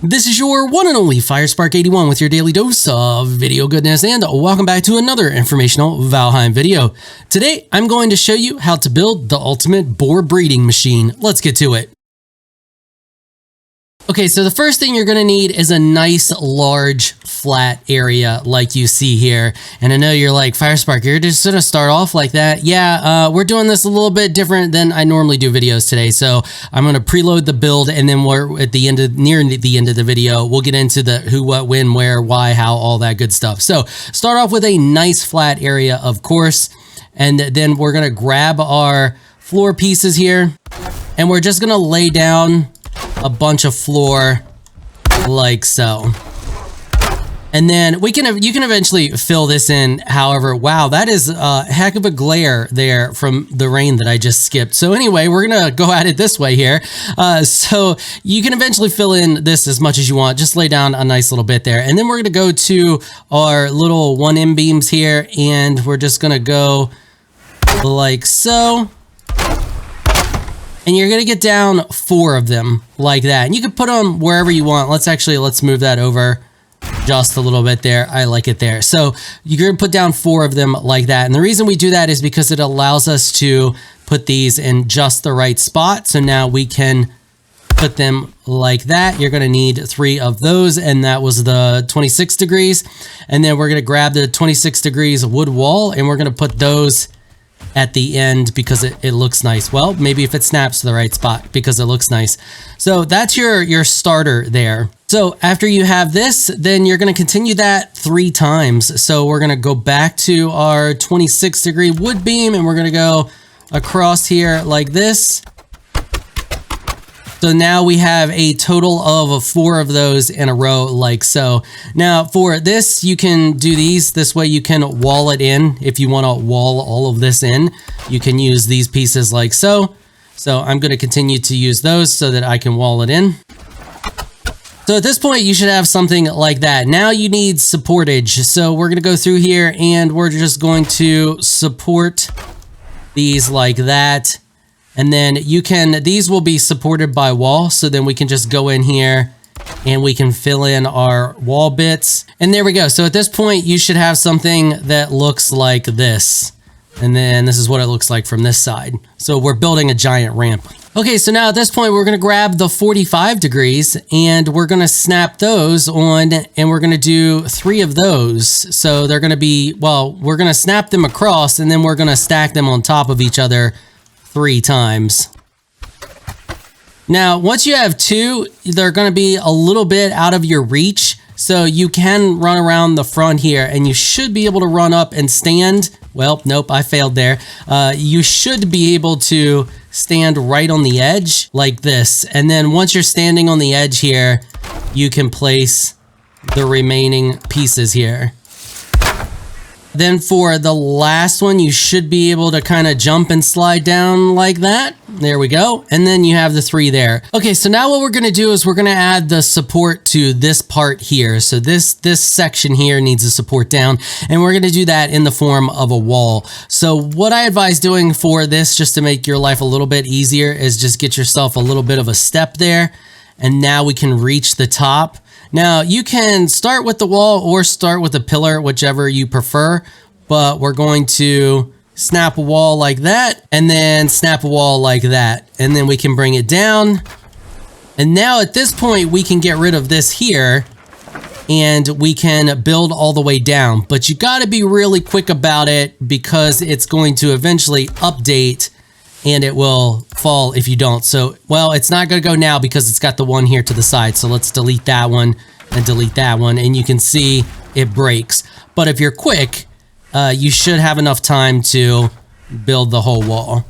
This is your one and only 𝐵𝐹₠𝐸𝐴 with your daily dose of video goodness, and welcome back to another informational Valheim video. Today, I'm going to show you how to build the ultimate boar breeding machine. Let's get to it. Okay, so the first thing you're going to need is a nice, large, flat area like you see here. And I know you're like, 𝐵𝐹₠, you're just going to start off like that. Yeah, we're doing this a little bit different than I normally do videos today. So I'm going to preload the build, and then we're at the end of, near the end of the video, we'll get into the who, what, when, where, why, how, all that good stuff. So start off with a nice flat area, of course. And then we're going to grab our floor pieces here, and we're just going to lay down a bunch of floor like so. And then you can eventually fill this in. However, wow, that is a heck of a glare there from the rain that I just skipped. So anyway, we're gonna go at it this way here. So you can eventually fill in this as much as you want. Just lay down a nice little bit there. And then we're gonna go to our little 1M beams here, and we're just gonna go like so. And you're gonna get down 4 of them like that. And you can put them wherever you want. Let's move that over just a little bit there. I like it there. So you're gonna put down 4 of them like that. And the reason we do that is because it allows us to put these in just the right spot. So now we can put them like that. You're gonna need 3 of those, and that was the 26 degrees. And then we're gonna grab the 26 degrees wood wall, and we're gonna put those at the end because it looks nice. Well, maybe if it snaps to the right spot because it looks nice. So that's your starter there. So after you have this, then you're going to continue that 3 times. So we're going to go back to our 26 degree wood beam, and we're going to go across here like this. So now we have a total of 4 of those in a row like so. Now for this, you can do these. This way you can wall it in. If you want to wall all of this in, you can use these pieces like so. So I'm going to continue to use those so that I can wall it in. So at this point, you should have something like that. Now you need supportage. So we're going to go through here, and we're just going to support these like that. And then these will be supported by wall. So then we can just go in here and we can fill in our wall bits. And there we go. So at this point, you should have something that looks like this. And then this is what it looks like from this side. So we're building a giant ramp. Okay, so now at this point, we're gonna grab the 45 degrees, and we're gonna snap those on, and we're gonna do 3 of those. So they're gonna be, well, we're gonna snap them across, and then we're gonna stack them on top of each other 3 times. Now, once you have 2, they're going to be a little bit out of your reach. So you can run around the front here, and you should be able to run up and stand. Well, nope, I failed there. You should be able to stand right on the edge like this. And then once you're standing on the edge here, you can place the remaining pieces here. Then for the last one, you should be able to kind of jump and slide down like that. There we go. And then you have the 3 there. Okay, so now what we're going to do is we're going to add the support to this part here. So this section here needs a support down, and we're going to do that in the form of a wall. So what I advise doing for this, just to make your life a little bit easier, is just get yourself a little bit of a step there. And now we can reach the top. Now, you can start with the wall or start with a pillar, whichever you prefer, but we're going to snap a wall like that, and then snap a wall like that, and then we can bring it down. And now at this point, we can get rid of this here, and we can build all the way down. But you got to be really quick about it because it's going to eventually update, and it will fall if you don't. So, well, it's not going to go now because it's got the one here to the side. So let's delete that one and delete that one. And you can see it breaks. But if you're quick, you should have enough time to build the whole wall.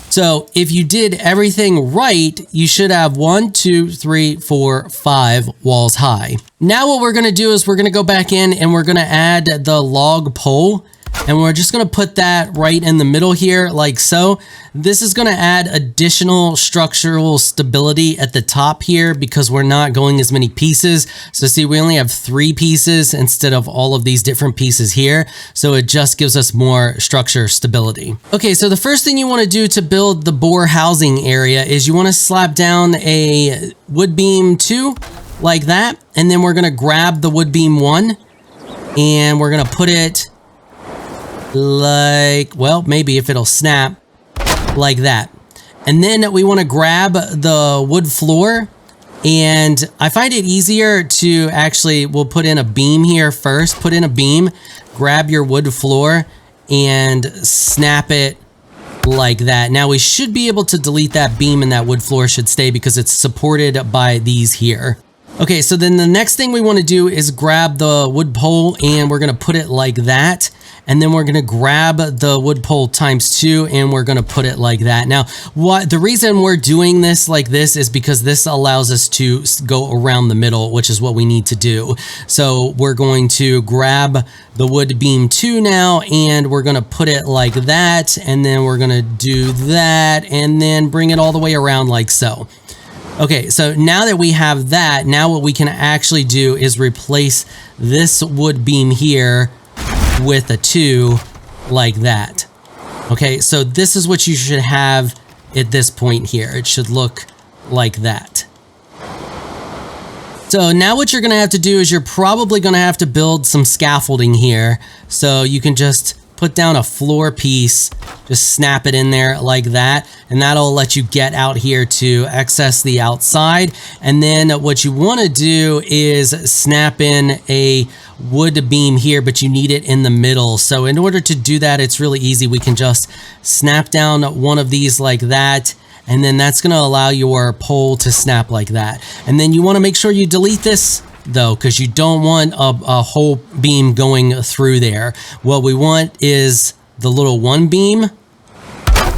So if you did everything right, you should have 1, 2, 3, 4, 5 walls high. Now what we're going to do is we're going to go back in, and we're going to add the log pole. And we're just gonna put that right in the middle here, like so. This is gonna add additional structural stability at the top here because we're not going as many pieces. So see, we only have 3 pieces instead of all of these different pieces here. So it just gives us more structure stability. Okay, so the first thing you wanna do to build the boar housing area is you wanna slap down a wood beam 2 like that. And then we're gonna grab the wood beam 1 and we're gonna put it like, well, maybe if it'll snap, like that. And then we want to grab the wood floor, and I find it easier to actually, we'll put in a beam here first, put in a beam, grab your wood floor, and snap it like that. Now we should be able to delete that beam, and that wood floor should stay because it's supported by these here. Okay, so then the next thing we want to do is grab the wood pole, and we're going to put it like that. And then we're going to grab the wood pole times 2 and we're going to put it like that. Now, the reason we're doing this like this is because this allows us to go around the middle, which is what we need to do. So we're going to grab the wood beam 2 now, and we're going to put it like that. And then we're going to do that and then bring it all the way around like so. Okay, so now that we have that, now what we can actually do is replace this wood beam here with a 2 like that. Okay, so this is what you should have at this point here. It should look like that. So now what you're gonna have to do is you're probably gonna have to build some scaffolding here. So you can just put down a floor piece, just snap it in there like that, and that'll let you get out here to access the outside. And then what you want to do is snap in a wood beam here, but you need it in the middle. So in order to do that, it's really easy. We can just snap down one of these like that, and then that's going to allow your pole to snap like that. And then you want to make sure you delete this though, because you don't want a whole beam going through there. What we want is the little one beam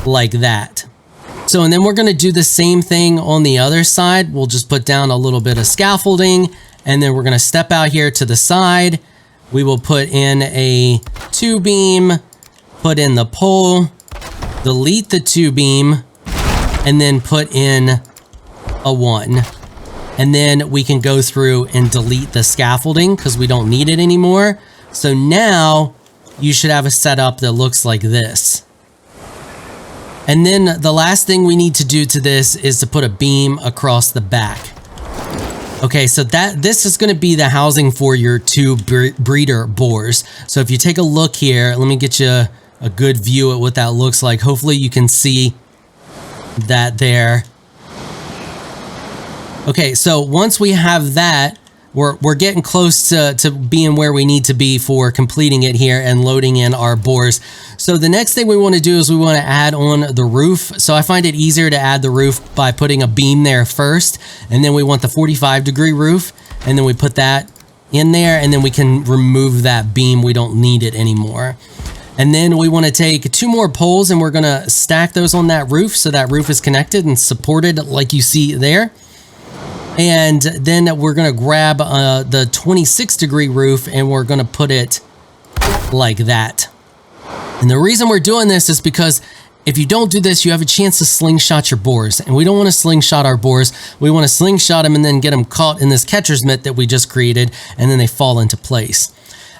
like that. So, and then we're going to do the same thing on the other side. We'll just put down a little bit of scaffolding, and then we're going to step out here to the side. We will put in a 2 beam, put in the pole, delete the 2 beam, and then put in a 1. And then we can go through and delete the scaffolding because we don't need it anymore. So now you should have a setup that looks like this. And then the last thing we need to do to this is to put a beam across the back. Okay, so this is going to be the housing for your 2 breeder boars. So if you take a look here, let me get you a good view at what that looks like. Hopefully you can see that there. Okay, so once we have that, we're getting close to being where we need to be for completing it here and loading in our boars. So the next thing we want to do is we want to add on the roof. So I find it easier to add the roof by putting a beam there first, and then we want the 45-degree roof, and then we put that in there, and then we can remove that beam. We don't need it anymore. And then we want to take 2 more poles, and we're going to stack those on that roof so that roof is connected and supported like you see there. And then we're going to grab the 26-degree roof, and we're going to put it like that. And the reason we're doing this is because if you don't do this, you have a chance to slingshot your boars. And we don't want to slingshot our boars. We want to slingshot them and then get them caught in this catcher's mitt that we just created, and then they fall into place.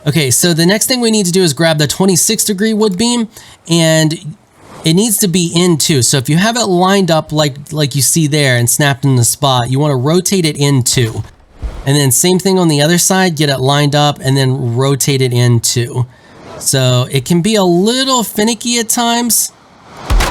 Okay, so the next thing we need to do is grab the 26-degree wood beam, and it needs to be in too. So if you have it lined up like you see there and snapped in the spot, you want to rotate it in too. And then same thing on the other side, get it lined up and then rotate it in too. So it can be a little finicky at times,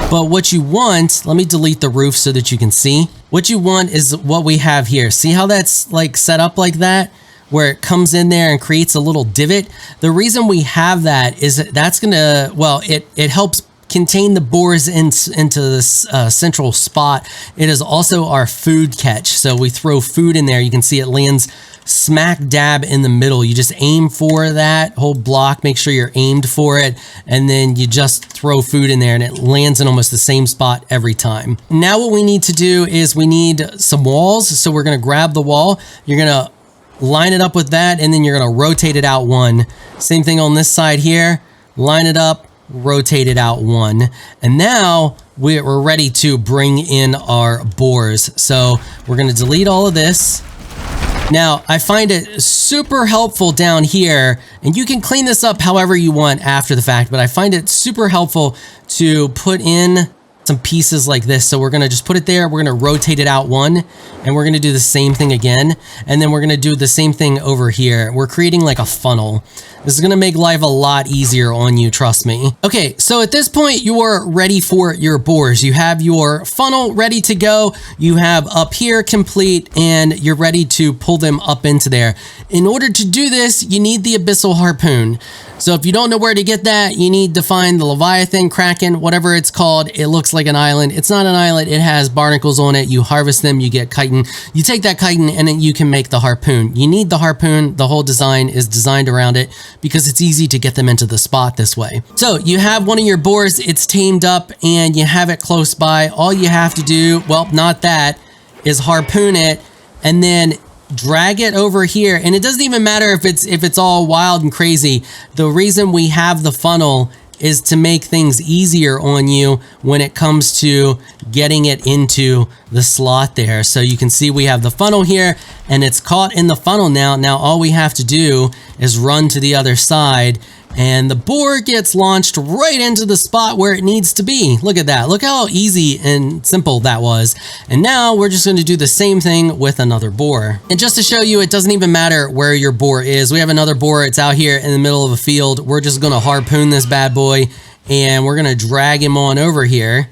but what you want, let me delete the roof so that you can see. What you want is what we have here. See how that's like set up like that? Where it comes in there and creates a little divot. The reason we have that is that's gonna, well, it helps contain the boars into this central spot. It is also our food catch. So we throw food in there. You can see it lands smack dab in the middle. You just aim for that whole block, make sure you're aimed for it, and then you just throw food in there and it lands in almost the same spot every time. Now what we need to do is we need some walls. So we're gonna grab the wall. You're gonna line it up with that, and then you're gonna rotate it out 1. Same thing on this side here. line it up, rotate it out 1. And now we're ready to bring in our boars. So we're going to delete all of this. Now, I find it super helpful down here, and you can clean this up however you want after the fact, but I find it super helpful to put in some pieces like this. So we're going to just put it there. We're going to rotate it out 1, and we're going to do the same thing again. And then we're going to do the same thing over here. We're creating like a funnel. This is going to make life a lot easier on you, trust me. Okay, so at this point, you are ready for your boars. You have your funnel ready to go. You have up here complete, and you're ready to pull them up into there. In order to do this, you need the abyssal harpoon. So if you don't know where to get that, you need to find the Leviathan, Kraken, whatever it's called. It looks like an island. It's not an island. It has barnacles on it. You harvest them, you get chitin. You take that chitin and then you can make the harpoon. You need the harpoon. The whole design is designed around it because it's easy to get them into the spot this way. So you have one of your boars, it's tamed up and you have it close by. All you have to do, well, not that, is harpoon it and then drag it over here. And it doesn't even matter if it's all wild and crazy. The reason we have the funnel is to make things easier on you when it comes to getting it into the slot there. So you can see we have the funnel here and it's caught in the funnel now. Now all we have to do is run to the other side and the boar gets launched right into the spot where it needs to be. Look at that. Look how easy and simple that was. And now we're just going to do the same thing with another boar. And just to show you, it doesn't even matter where your boar is. We have another boar. It's out here in the middle of a field. We're just going to harpoon this bad boy and we're going to drag him on over here.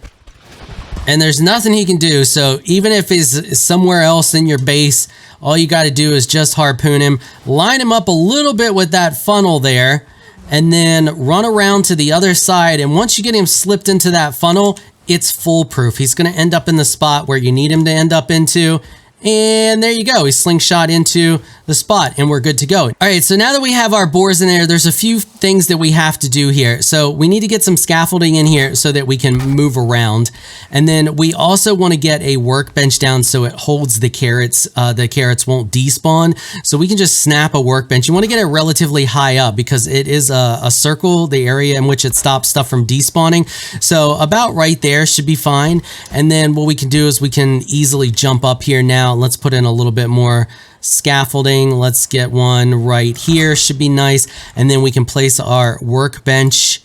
And there's nothing he can do. So even if he's somewhere else in your base, all you got to do is just harpoon him, line him up a little bit with that funnel there, and then run around to the other side. And once you get him slipped into that funnel, it's foolproof. He's going to end up in the spot where you need him to end up into. And there you go. He's slingshot into the spot and we're good to go. All right, so now that we have our boars in there, there's a few things that we have to do here. So we need to get some scaffolding in here so that we can move around. And then we also want to get a workbench down so it holds the carrots. The carrots won't despawn. So we can just snap a workbench. You want to get it relatively high up because it is a circle, the area in which it stops stuff from despawning. So about right there should be fine. And then what we can do is we can easily jump up here now. Let's put in a little bit more scaffolding. Let's get one right here. Should be nice. And then we can place our workbench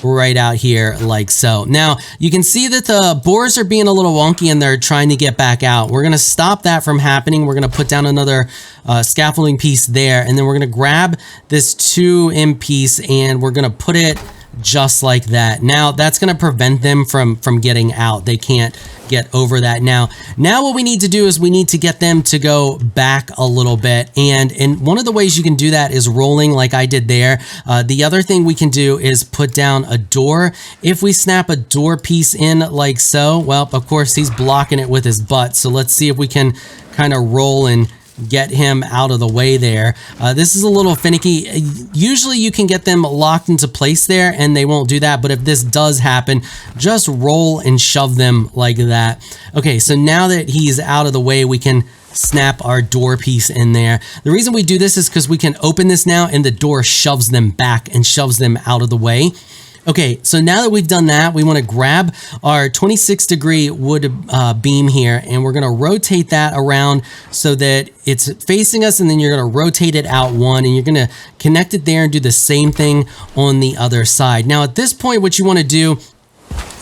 right out here like so. Now you can see that the boars are being a little wonky and they're trying to get back out. We're going to stop that from happening. We're going to put down another scaffolding piece there. And then we're going to grab this 2M piece and we're going to put it just like that. Now that's going to prevent them from getting out. They can't get over that. Now what we need to do is we need to get them to go back a little bit. And one of the ways you can do that is rolling like I did there. The other thing we can do is put down a door. If we snap a door piece in like so, well, of course he's blocking it with his butt. So let's see if we can kind of roll and get him out of the way there. This is a little finicky. Usually you can get them locked into place there and they won't do that. But if this does happen, just roll and shove them like that. Okay, so now that he's out of the way, we can snap our door piece in there. The reason we do this is because we can open this now and the door shoves them back and shoves them out of the way. Okay, so now that we've done that, we want to grab our 26-degree wood beam here, and we're going to rotate that around so that it's facing us, and then you're going to rotate it out 1, and you're going to connect it there and do the same thing on the other side. Now, at this point, what you want to do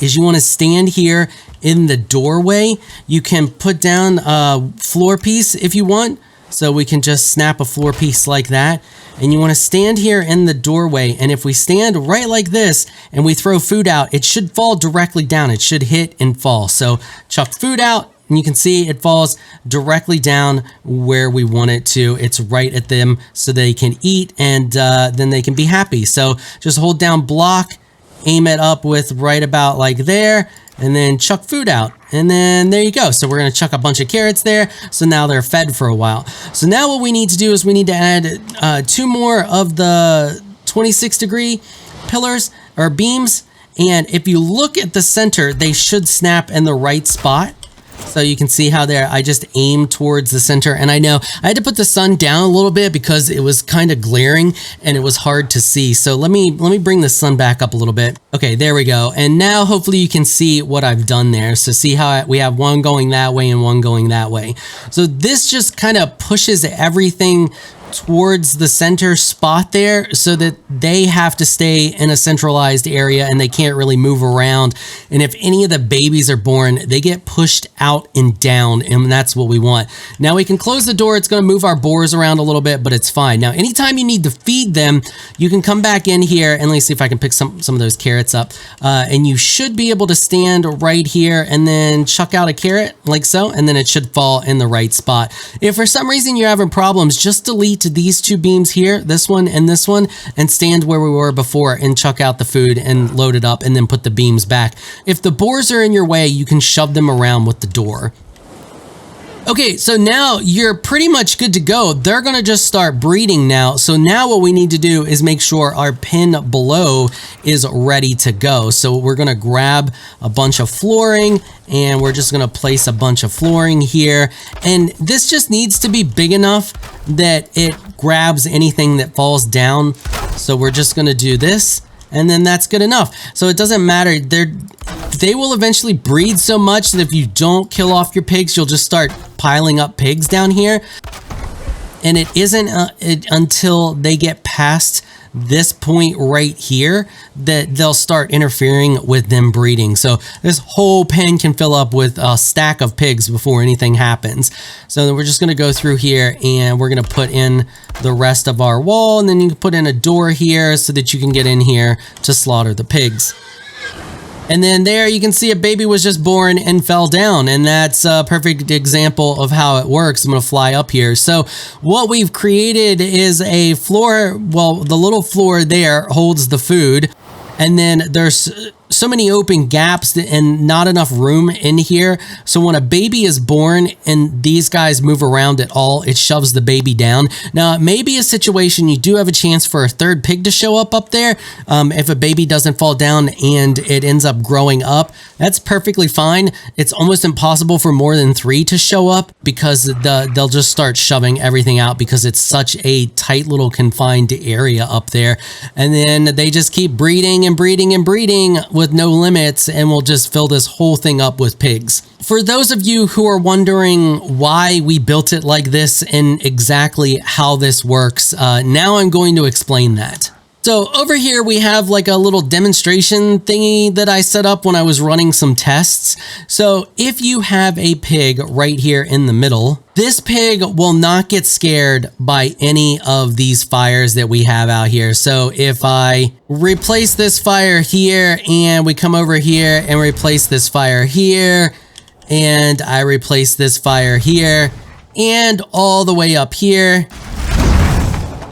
is you want to stand here in the doorway. You can put down a floor piece if you want, so we can just snap a floor piece like that. And you want to stand here in the doorway. And if we stand right like this and we throw food out, it should fall directly down. It should hit and fall. So chuck food out and you can see it falls directly down where we want it to. It's right at them so they can eat and then they can be happy. So just hold down block, aim it up with right about like there, and then chuck food out. And then there you go. So we're going to chuck a bunch of carrots there. So now they're fed for a while. So now what we need to do is we need to add 2 more of the 26-degree pillars or beams. And if you look at the center, they should snap in the right spot. So you can see how there, I just aimed towards the center, and I know I had to put the sun down a little bit because it was kind of glaring and it was hard to see. So let me bring the sun back up a little bit. Okay, there we go. And now hopefully you can see what I've done there. So see how we have one going that way and one going that way. So this just kind of pushes everything towards the center spot there so that they have to stay in a centralized area and they can't really move around. And if any of the babies are born, they get pushed out and down, and that's what we want. Now we can close the door. It's going to move our boars around a little bit, but it's fine. Now anytime you need to feed them, you can come back in here, and let me see if I can pick some of those carrots up, and you should be able to stand right here and then chuck out a carrot like so, and then it should fall in the right spot. If for some reason you're having problems, just delete these two beams here, this one, and stand where we were before and chuck out the food and load it up and then put the beams back. If the boars are in your way, you can shove them around with the door. Okay, so now you're pretty much good to go. They're gonna just start breeding now. So now what we need to do is make sure our pin below is ready to go. So we're gonna grab a bunch of flooring, and we're just gonna place a bunch of flooring here. And this just needs to be big enough that it grabs anything that falls down. So we're just gonna do this, and then that's good enough. So it doesn't matter. They will eventually breed so much that if you don't kill off your pigs, you'll just start piling up pigs down here. And it isn't until they get past this point right here that they'll start interfering with them breeding. So this whole pen can fill up with a stack of pigs before anything happens. So then we're just going to go through here, and we're going to put in the rest of our wall, and then you can put in a door here so that you can get in here to slaughter the pigs. And then there you can see a baby was just born and fell down, and that's a perfect example of how it works. I'm going to fly up here. So what we've created is a floor. Well, the little floor there holds the food, and then there's so many open gaps and not enough room in here. So when a baby is born and these guys move around at all, it shoves the baby down. Now, it may be a situation you do have a chance for a third pig to show up there. If a baby doesn't fall down and it ends up growing up, that's perfectly fine. It's almost impossible for more than 3 to show up because they'll just start shoving everything out because it's such a tight little confined area up there. And then they just keep breeding and breeding and breeding with no limits, and we'll just fill this whole thing up with pigs. For those of you who are wondering why we built it like this and exactly how this works, now I'm going to explain that. So over here we have like a little demonstration thingy that I set up when I was running some tests. So if you have a pig right here in the middle, this pig will not get scared by any of these fires that we have out here. So if I replace this fire here, and we come over here and replace this fire here, and I replace this fire here, and all the way up here,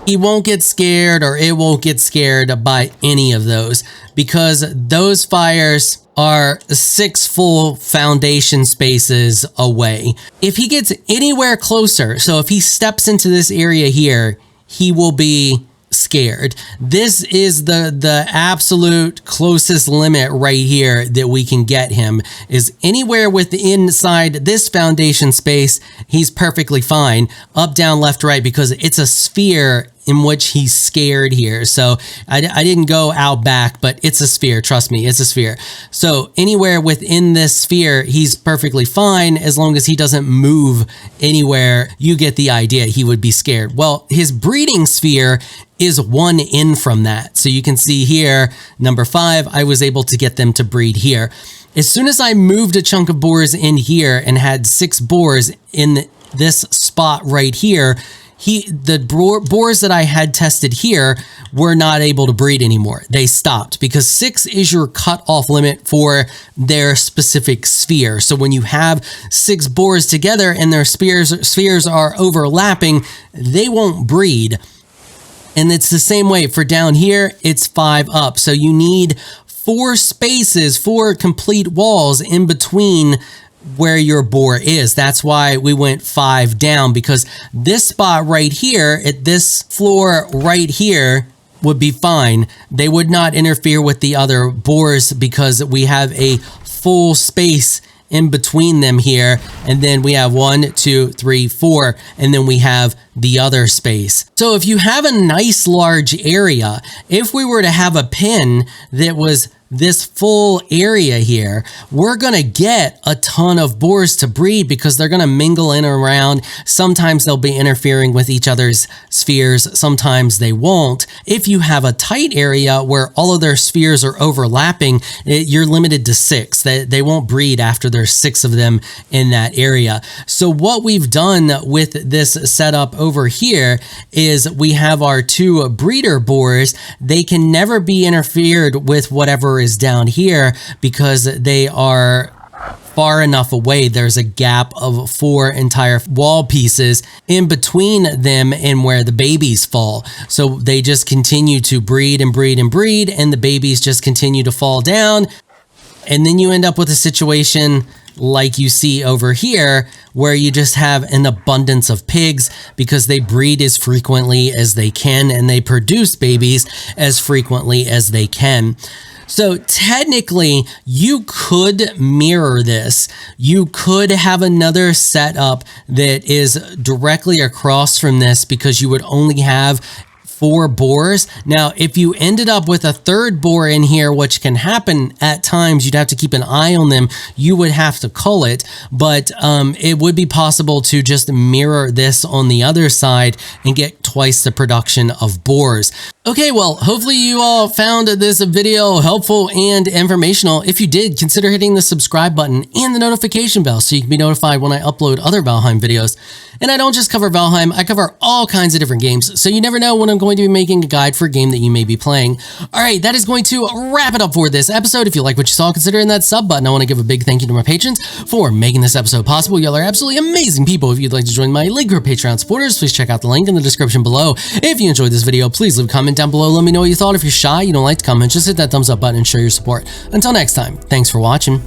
he won't get scared, or it won't get scared by any of those, because those fires are 6 full foundation spaces away. If he gets anywhere closer, so if he steps into this area here, he will be scared. This is the absolute closest limit right here that we can get him, is anywhere within inside this foundation space. He's perfectly fine. Up, down, left, right, because it's a sphere in which he's scared here. So I didn't go out back, but it's a sphere. Trust me, it's a sphere. So anywhere within this sphere, he's perfectly fine as long as he doesn't move anywhere. You get the idea. He would be scared. Well, his breeding sphere is 1 in from that. So you can see here, number 5, I was able to get them to breed here. As soon as I moved a chunk of boars in here and had 6 boars in this spot right here, the boars that I had tested here were not able to breed anymore. They stopped because 6 is your cutoff limit for their specific sphere. So when you have 6 boars together and their spheres are overlapping, they won't breed. And it's the same way for down here, it's 5 up. So you need 4 spaces, 4 complete walls in between where your boar is. That's why we went 5 down, because this spot right here at this floor right here would be fine. They would not interfere with the other boars because we have a full space in between them here. And then we have 1, 2, 3, 4, and then we have the other space. So if you have a nice large area, if we were to have a pen that was this full area here, we're gonna get a ton of boars to breed because they're gonna mingle in and around. Sometimes they'll be interfering with each other's spheres, sometimes they won't. If you have a tight area where all of their spheres are overlapping, you're limited to 6. They won't breed after there's 6 of them in that area. So what we've done with this setup over here is we have our 2 breeder boars. They can never be interfered with whatever is down here because they are far enough away. There's a gap of 4 entire wall pieces in between them and where the babies fall. So they just continue to breed and breed and breed, and the babies just continue to fall down. And then you end up with a situation like you see over here, where you just have an abundance of pigs because they breed as frequently as they can and they produce babies as frequently as they can. So technically, you could mirror this. You could have another setup that is directly across from this because you would only have 4 boars. Now, if you ended up with a 3rd boar in here, which can happen at times, you'd have to keep an eye on them. You would have to cull it, but it would be possible to just mirror this on the other side and get twice the production of boars. Okay, well, hopefully you all found this video helpful and informational. If you did, consider hitting the subscribe button and the notification bell so you can be notified when I upload other Valheim videos. And I don't just cover Valheim, I cover all kinds of different games, so you never know when I'm going to be making a guide for a game that you may be playing. All right, that is going to wrap it up for this episode. If you like what you saw, consider hitting that sub button. I want to give a big thank you to my patrons for making this episode possible. Y'all are absolutely amazing people. If you'd like to join my League Group Patreon supporters, please check out the link in the description below. If you enjoyed this video, please leave a comment down below. Let me know what you thought. If you're shy, you don't like to comment, just hit that thumbs up button and show your support. Until next time, thanks for watching.